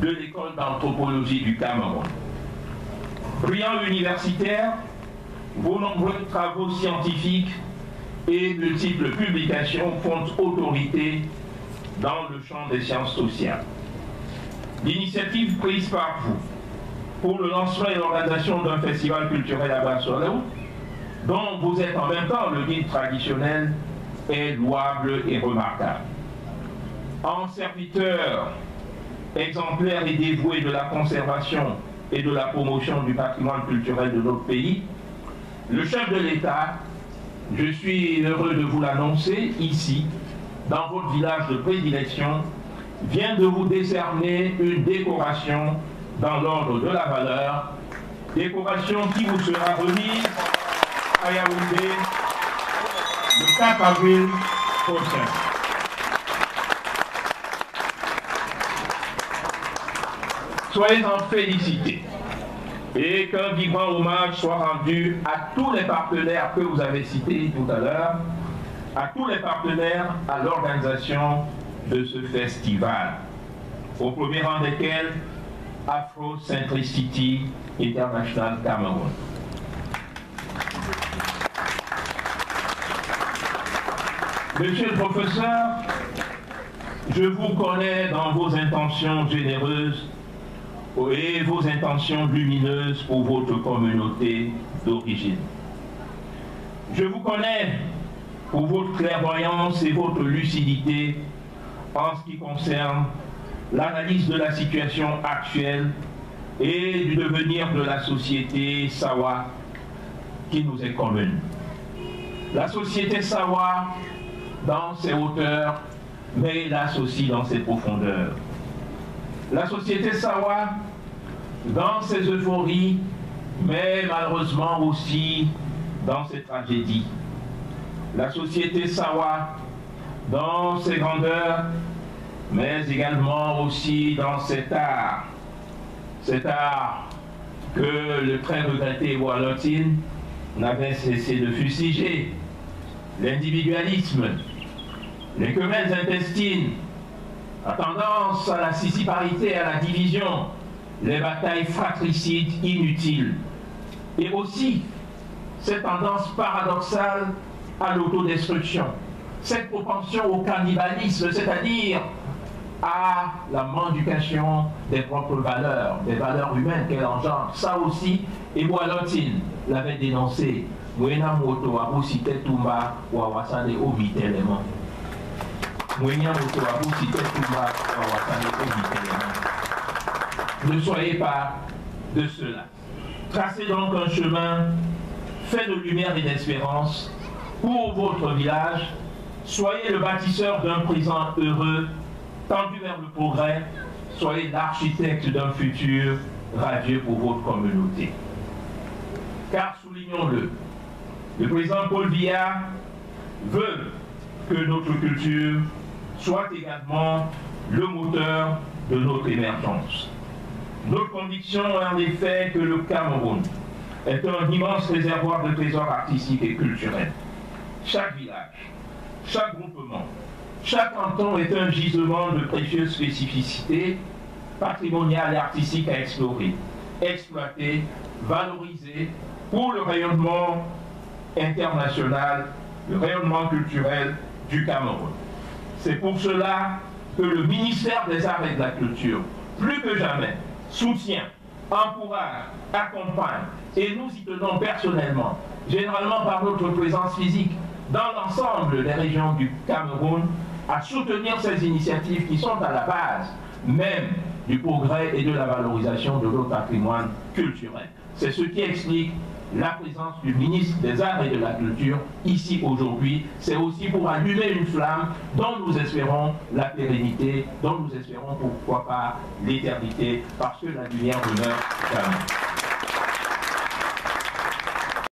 de l'école d'anthropologie du Cameroun. Brillant universitaire, vos nombreux travaux scientifiques et multiples publications font autorité dans le champ des sciences sociales. L'initiative prise par vous pour le lancement et l'organisation d'un festival culturel à Barcelone, dont vous êtes en même temps le guide traditionnel, est louable et remarquable. En serviteur exemplaire et dévoué de la conservation et de la promotion du patrimoine culturel de notre pays, le chef de l'État, je suis heureux de vous l'annoncer ici, dans votre village de prédilection, vient de vous décerner une décoration dans l'ordre de la valeur, décoration qui vous sera remise à Yaoundé le 4 avril prochain. Soyez-en félicités et qu'un vibrant hommage soit rendu à tous les partenaires que vous avez cités tout à l'heure, à tous les partenaires à l'organisation de ce festival, au premier rang desquels Afrocentricity International Cameroun. Monsieur le professeur, je vous connais dans vos intentions généreuses et vos intentions lumineuses pour votre communauté d'origine. Je vous connais pour votre clairvoyance et votre lucidité en ce qui concerne l'analyse de la situation actuelle et du devenir de la société Sawa qui nous est commune. La société Sawa dans ses hauteurs, mais hélas aussi dans ses profondeurs. La société Sawa dans ses euphories, mais malheureusement aussi dans ses tragédies. La société Sawa dans ses grandeurs, mais également aussi dans cet art que le très regretté Walotine n'avait cessé de fustiger, l'individualisme, les querelles intestines, la tendance à la scissiparité et à la division, les batailles fratricides inutiles, et aussi cette tendance paradoxale à l'autodestruction, cette propension au cannibalisme, c'est-à-dire à la mendication des propres valeurs, des valeurs humaines qu'elle engendre. Ça aussi, et Walotine l'avait dénoncé. Ne soyez pas de cela. Tracez donc un chemin fait de lumière et d'espérance pour votre village. Soyez le bâtisseur d'un présent heureux, tendu vers le progrès. Soyez l'architecte d'un futur radieux pour votre communauté. Car, soulignons-le, le président Paul Biya veut que notre culture soit également le moteur de notre émergence. Notre conviction est en effet que le Cameroun est un immense réservoir de trésors artistiques et culturels. Chaque village, chaque groupement, chaque canton est un gisement de précieuses spécificités patrimoniales et artistiques à explorer, exploiter, valoriser pour le rayonnement international, le rayonnement culturel du Cameroun. C'est pour cela que le ministère des Arts et de la Culture, plus que jamais, soutient, encourage, accompagne, et nous y tenons personnellement, généralement par notre présence physique, dans l'ensemble des régions du Cameroun, à soutenir ces initiatives qui sont à la base même du progrès et de la valorisation de notre patrimoine culturel. C'est ce qui explique la présence du ministre des Arts et de la Culture ici aujourd'hui. C'est aussi pour allumer une flamme dont nous espérons la pérennité, dont nous espérons pourquoi pas l'éternité, parce que la lumière demeure jamais.